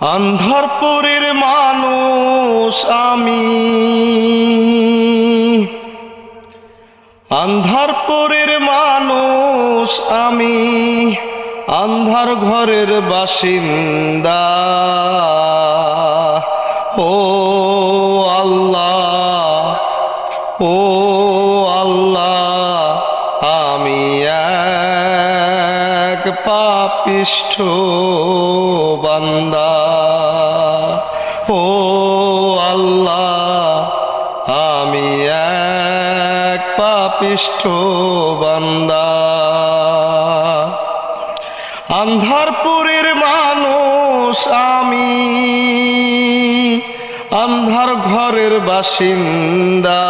আন্ধারপুরের মানুষ আমি, আন্ধারপুরের মানুষ আমি, আন্ধার ঘরের বাসিন্দা। ও আল্লাহ, ও আল্লাহ, আমি এক পাপিষ্ঠ বান্দা। ও আল্লাহ, আমি এক পাপিষ্ঠ বান্দা। আন্ধারপুরের মানুষ আমি, আন্ধার ঘরের বাসিন্দা।